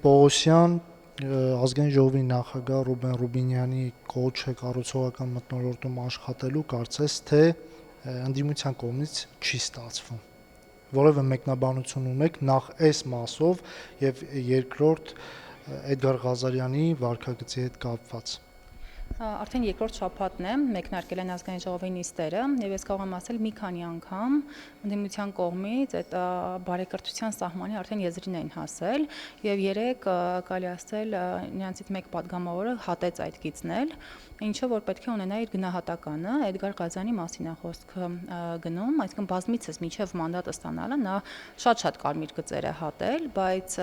Պողոսյան ազգային ժողովի նախագահ Ռուբեն Ռուբինյանի կոչը կառուցողական մթնոլորտում աշխատելու կարծես թե ընդդիմության կողմից չի ստացվում։ Որևէ մեկնաբանություն ունեք նախ այս մասով եւ երկրորդ Էդգար Ղազարյանի վարքագծի հետ կապված։ Արդեն երկրորդ շաբաթն է մեկնարկել են ազգային ժողովի նիստերը եւ ես կարող եմ ասել մի քանի անգամ ընդդիմության կողմից այդ բարեկրթության սահմանի արդեն եզրին են հասել եւ երեք կարելի ասել նրանցից մեկ падգամավորը հատեց այդ գիծնել, ինչը որ պետք է ունենա իր գնահատականը, Էդգար Ղազարյանի մասին է խոսքը գնում, այսինքն բազմիցս մինչև մանդատը ստանալը նա շատ կարմիր գծեր է հատել, բայց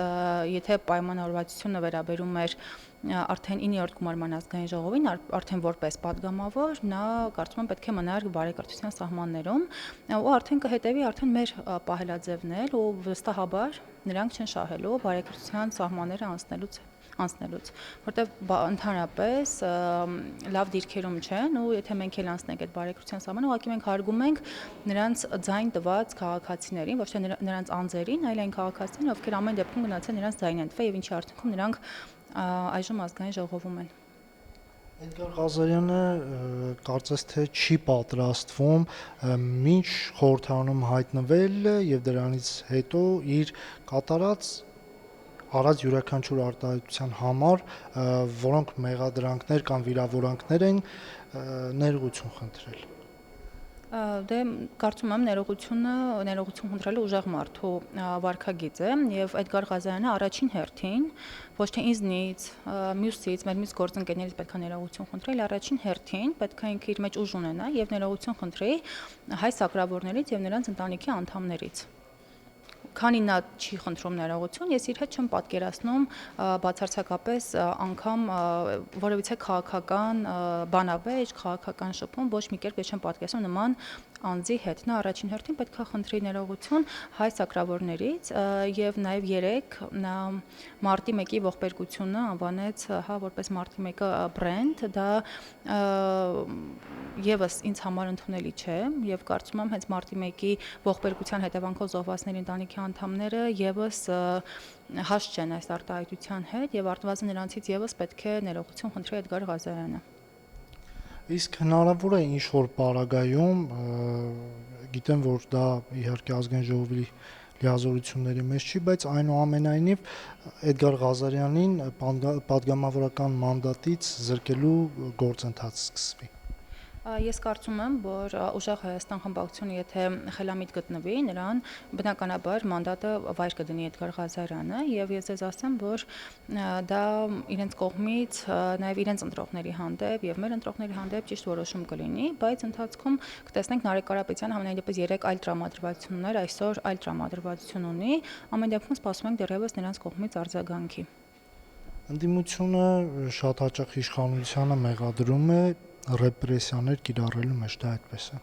եթե պայմանավորվածությունը վերաբերում էր արդեն 9-րդ գումարման ազգային ժողովին, արդեն որպես падգամավոր, նա կարծում եմ պետք է մնար բարեկրթության սահմաններում ու արդեն կհետևի արդեն մեր պահելաձևներ ու վստահաբար նրանք չեն շահելու բարեկրթության սահմանները անցնելուց, որտեղ ընդհանրապես լավ դիրքերում չեն ու եթե մենք էլ անցնենք այդ բարեկրթության սահմանը, ուղղակի մենք հարգում ենք նրանց ձայն տված քաղաքացիներին, ոչ թե նրանց անձերին, այլ այն քաղաքացիներին, ովքեր ամեն դեպքում գնացել նրանց ձայնն են տվել եւ ինչի արդյունքում նրանք այժմ ազգային ժողովում են։ Էդգար Ղազարյանը կարծես թե չի պատրաստվում մինչ խորհրդարանում հայտնվել եւ դրանից հետո իր կատարած արած յուրաքանչյուր արտահայտության համար, որոնք մեղադրանքներ կամ վիրավորանքներ են, ներողություն խնդրել։ Դե կարծում եմ ներողություն խնդրելու ուժեղ մարդու վարքագիծ է եւ Էդգար Ղազարյանը առաջին հերթին ոչ թե ինձնից, մյուսից, մեր մյուս գործընկերներից պետք է ներողություն խնդրել, առաջին հերթին պետք է ինքը իր մեջ ուժ ունենա եւ ներողություն խնդրի հայ սակրավորներից եւ նրանց ընտանիքի անդամներից։ Քանի նա չի խնդրում ներողություն, ես իր հետ չեմ պատկերացնում բացարձակապես անգամ որևիցե քաղաքական բանավեճ, քաղաքական շփում, ոչ մի կերպ ես չեմ պատկերացնում նման անձի հետ։ Նա առաջին հերթին պետք է խնդրի ներողություն հայ սակրավորներից եւ նաեւ երեք նա մարտի 1-ի ողբերգությունը անվանեց որպես մարտի 1-ը բրենդ, դա եւս ինձ համար ընդունելի չէ եւ կարծում եմ հենց մարտի 1-ի ողբերգության հետևանքով զոհվածների ընտանիքի անդամները եւս հաստ չեն այս արտահայտության հետ եւ արտվազն նրանցից եւս պետք է ներողություն խնդրի Էդգար Ղազարյանը։ Իսկ հնարավոր է ինչ-որ պարագայում, գիտեմ, որ դա իհարկե ազգային ժողովի լիազորությունների մեջ չի, բայց այնուամենայնիվ Էդգար Ղազարյանին падգամավորական մանդատից զրկելու գործընթաց սկսվի։ Ես կարծում եմ, որ ուժեղ Հայաստան խմբակցությունը եթե խելամիտ գտնվի, նրան բնականաբար մանդատը վայր կդնի Էդգար Ղազարյանը եւ ես ձեզ ասեմ, որ դա իրենց կողմից նաեւ իրենց ընտրողների հանդեպ եւ մեր ընտրողների հանդեպ ճիշտ որոշում կլինի, բայց ընթացքում կտեսնենք Նարեկ Կարապետյանը համենայն դեպս 3 այլ տրամադրվածություն ուներ, այսօր այլ տրամադրվածություն ունի, ամեն դեպքում սպասում ենք դեռևս նրանց կողմից արձագանքի։ Ընդդիմությունը շատ հաճախ իշխանությանը մեղադրում է ռեպրեսիաներ կիրառելու մեջ, դա այդպես է։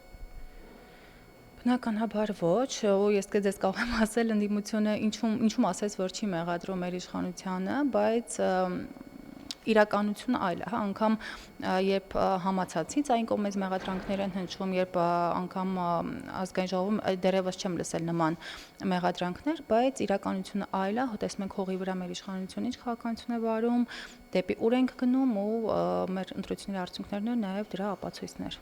Բնականաբար ոչ, ու ես ձեզ կարող եմ ասել ընդդիմությունը ինչու ասես որ չի մեղադրում մեր իշխանությանը, բայց իրականությունը այլ է, հա, անգամ երբ համացածից այն կողմից մեղադրանքներ են հնչում, երբ անգամ ազգային ժողովում դեռևս չեմ լսել նման մեղադրանքներ, բայց իրականությունը այլ է, տեսնում ենք հողի վրա մեր իշխանությունը ինչ քաղաքականություն է վարում, դեպի ուր ենք գնում ու մեր ընտրությունների արդյունքներն են նաև դրա ապացույցներ։